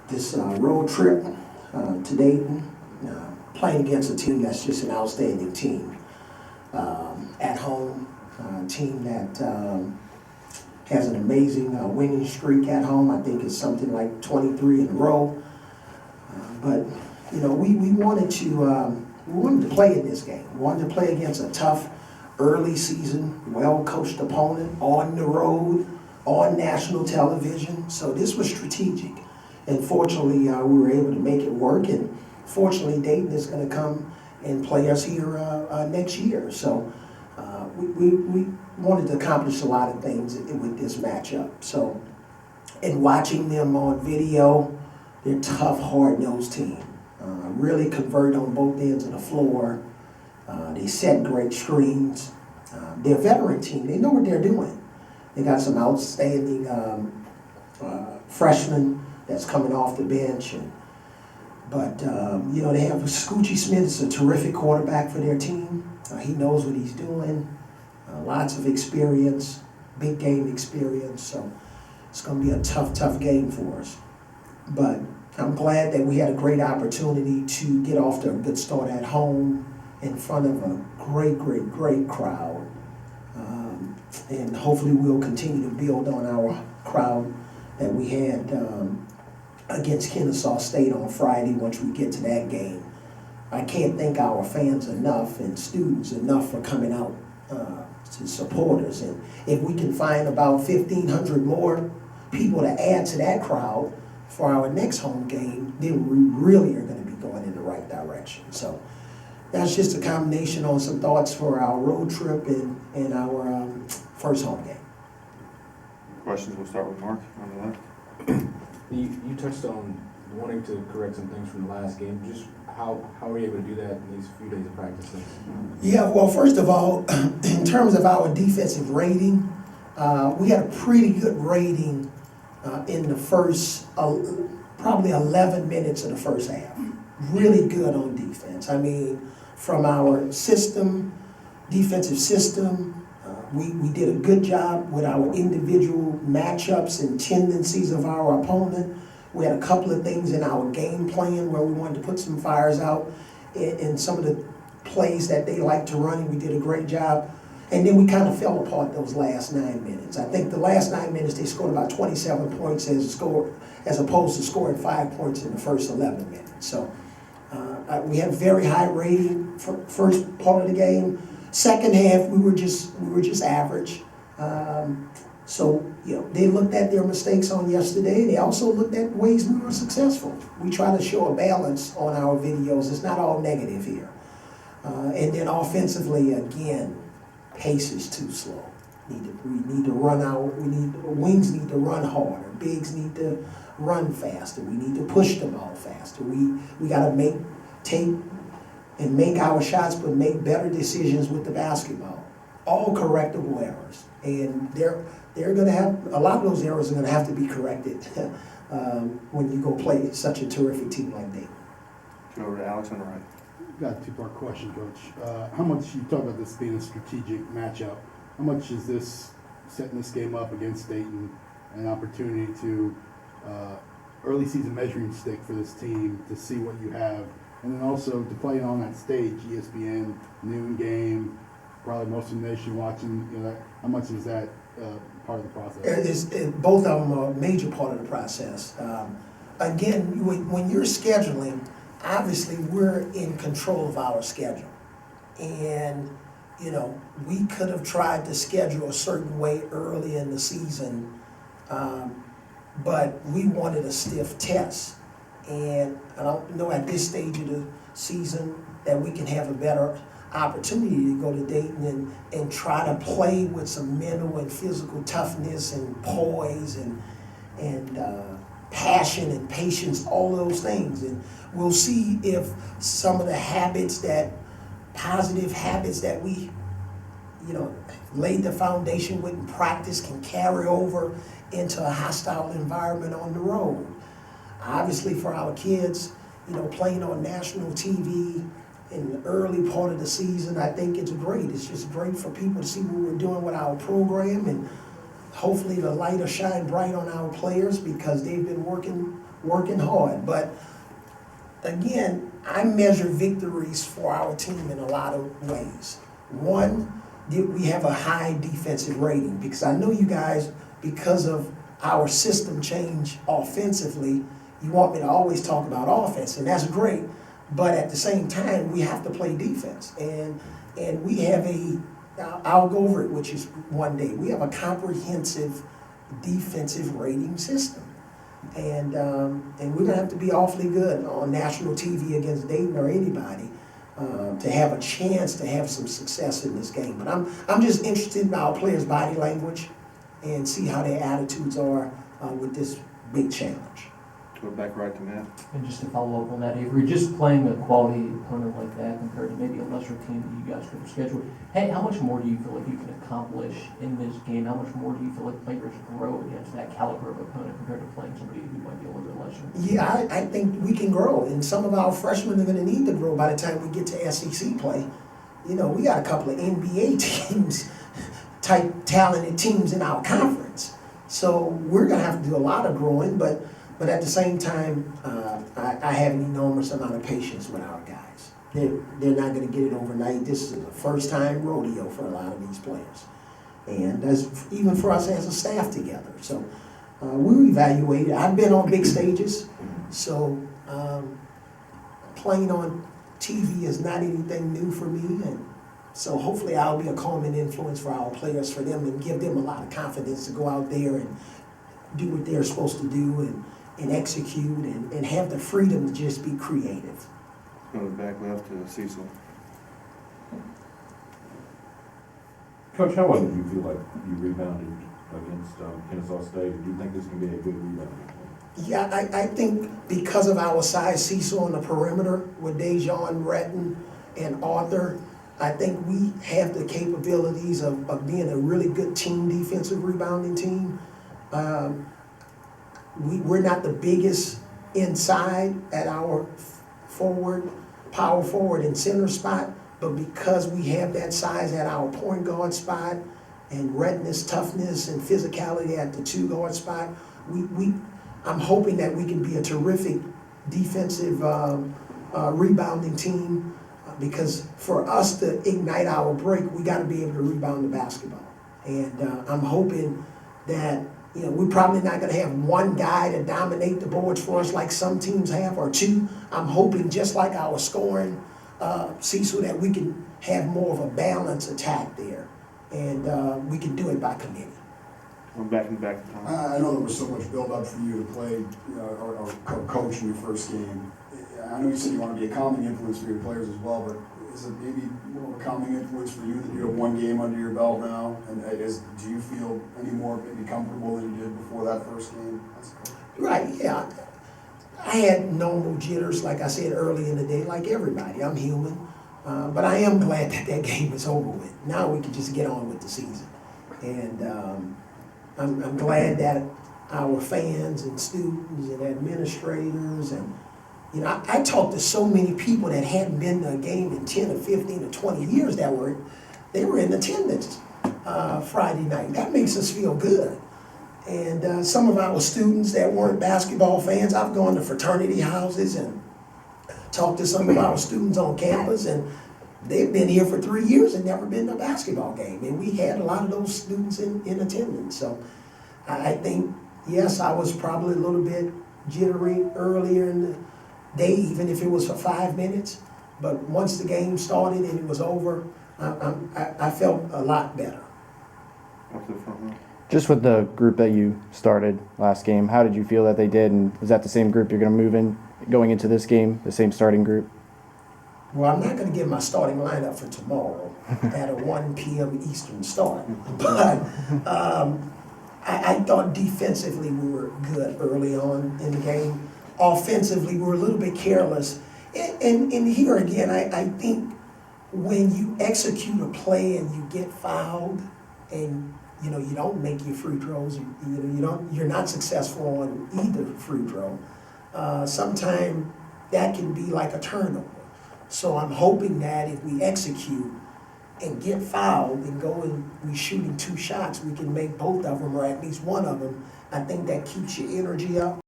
this road trip to Dayton, playing against a team that's just an outstanding team. At home, team that has an amazing winning streak at home. I think it's something like 23 in a row. But you know, we wanted to play in this game. We wanted to play against a tough early season, well-coached opponent on the road, on national television. So this was strategic. And fortunately, we were able to make it work. And fortunately, Dayton is going to come and play us here next year. So we wanted to accomplish a lot of things with this matchup. So, and watching them on video, they're a tough, hard-nosed team. Really convert on both ends of the floor. They set great screens. They're a veteran team. They know what they're doing. They got some outstanding freshmen that's coming off the bench. But you know, they have Scoochie Smith is a terrific quarterback for their team. He knows what he's doing. Lots of experience, big game experience. So it's going to be a tough game for us. But I'm glad that we had a great opportunity to get off to a good start at home in front of a great crowd. And hopefully we'll continue to build on our crowd that we had against Kennesaw State on Friday once we get to that game. I can't thank our fans enough and students enough for coming out to support us. And if we can find about 1,500 more people to add to that crowd for our next home game, then we really are going to be going in the right direction. So that's just a combination on some thoughts for our road trip and our first home game. Questions? We'll start with Mark on the left. You touched on wanting to correct some things from the last game. Just how are you able to do that in these few days of practice? Yeah, well, first of all, in terms of our defensive rating, we had a pretty good rating in the first, probably 11 minutes of the first half. Really good on defense. I mean, from our system, defensive system, we did a good job with our individual matchups and tendencies of our opponent. We had a couple of things in our game plan where we wanted to put some fires out in some of the plays that they like to run, and we did a great job. And then we kind of fell apart those last 9 minutes. I think the last 9 minutes they scored about 27 points as opposed to scoring 5 points in the first 11 minutes. So we had a very high rating for first part of the game. Second half we were just average. So you know, they looked at their mistakes on yesterday. They also looked at ways we were successful. We try to show a balance on our videos. It's not all negative here. And then offensively, again, pace is too slow. We need to run wings need to run harder. Bigs need to run faster. We need to push the ball faster. We got to make our shots, but make better decisions with the basketball. All correctable errors, and they're going to have a lot of those errors are going to have to be corrected when you go play such a terrific team like Dayton. Go over to Alex on the right. Got a two-part question, Coach. How much, you talk about this being a strategic matchup, how much is this setting this game up against Dayton an opportunity to early season measuring stick for this team to see what you have, and then also to play on that stage, ESPN, noon game, probably most of the nation watching, you know, how much is that part of the process? Both of them are a major part of the process. Again, when you're scheduling, obviously we're in control of our schedule. And, you know, we could have tried to schedule a certain way early in the season, but we wanted a stiff test. And I don't know at this stage of the season that we can have a better opportunity to go to Dayton and try to play with some mental and physical toughness and poise and passion and patience, all those things. And we'll see if some of the positive habits that we, you know, laid the foundation with in practice can carry over into a hostile environment on the road. Obviously for our kids, you know, playing on national TV in the early part of the season, I think it's great. It's just great for people to see what we're doing with our program, and hopefully the light will shine bright on our players because they've been working hard. But again, I measure victories for our team in a lot of ways. One, did we have a high defensive rating? Because I know you guys, because of our system change offensively, you want me to always talk about offense, and that's great. But at the same time, we have to play defense. And we have I'll go over it, which is one day. We have a comprehensive defensive rating system. And we're gonna have to be awfully good on national TV against Dayton or anybody to have a chance to have some success in this game. But I'm just interested in our players' body language and see how their attitudes are with this big challenge. Go back right to Matt. And just to follow up on that, Avery, just playing a quality opponent like that compared to maybe a lesser team that you guys could have scheduled, hey, how much more do you feel like you can accomplish in this game? How much more do you feel like players grow against that caliber of opponent compared to playing somebody who might be a little bit lesser? Yeah, I think we can grow, and some of our freshmen are gonna need to grow by the time we get to SEC play. You know, we got a couple of NBA teams, type talented teams in our conference. So we're gonna have to do a lot of growing, but at the same time, I have an enormous amount of patience with our guys. They're not going to get it overnight. This is a first-time rodeo for a lot of these players, and that's even for us as a staff together. So we evaluate it. I've been on big stages, so playing on TV is not anything new for me, and so hopefully I'll be a calming influence for our players, for them, and give them a lot of confidence to go out there and do what they're supposed to do and execute and have the freedom to just be creative. Go to the back left to Cecil. Coach, how well did you feel like you rebounded against Kennesaw State? Do you think this can be a good rebounding team? Yeah, I think because of our size, Cecil on the perimeter with Dejan, Retton, and Arthur, I think we have the capabilities of being a really good team, defensive rebounding team. We're not the biggest inside at our power forward and center spot, but because we have that size at our point guard spot and readiness, toughness, and physicality at the 2-guard spot, I'm hoping that we can be a terrific defensive rebounding team because for us to ignite our break, we got to be able to rebound the basketball. And I'm hoping that we're probably not going to have one guy to dominate the boards for us like some teams have, or two. I'm hoping, just like our scoring, Cecil, that we can have more of a balanced attack there, and we can do it by committee. We're back to Tom. I know there was so much build-up for you to play or coach in your first game. I know you said you want to be a calming influence for your players as well, but is it maybe more of a calming influence for you that you have one game under your belt now? And do you feel any more maybe comfortable than you did before that first game? Right, yeah. I had normal jitters, like I said early in the day, like everybody. I'm human. But I am glad that game is over with. Now we can just get on with the season. And I'm glad that our fans and students and administrators and I talked to so many people that hadn't been to a game in 10 or 15 or 20 years they were in attendance Friday night. That makes us feel good. And some of our students that weren't basketball fans, I've gone to fraternity houses and talked to some of our students on campus, and they've been here for 3 years and never been to a basketball game. And we had a lot of those students in attendance. So I think, yes, I was probably a little bit jittery earlier in the day, even if it was for 5 minutes. But once the game started and it was over, I felt a lot better. Up to the front row. Just with the group that you started last game, how did you feel that they did? And is that the same group you're going to move in going into this game, the same starting group? Well, I'm not going to give my starting lineup for tomorrow at a 1 p.m. Eastern start. But I thought defensively we were good early on in the game. Offensively, we were a little bit careless. And here again, I think when you execute a play and you get fouled and you don't make your free throws, you're not successful on either free throw, sometimes that can be like a turnover. So I'm hoping that if we execute, and get fouled and go and we shooting 2 shots, we can make both of them or at least one of them. I think that keeps your energy up.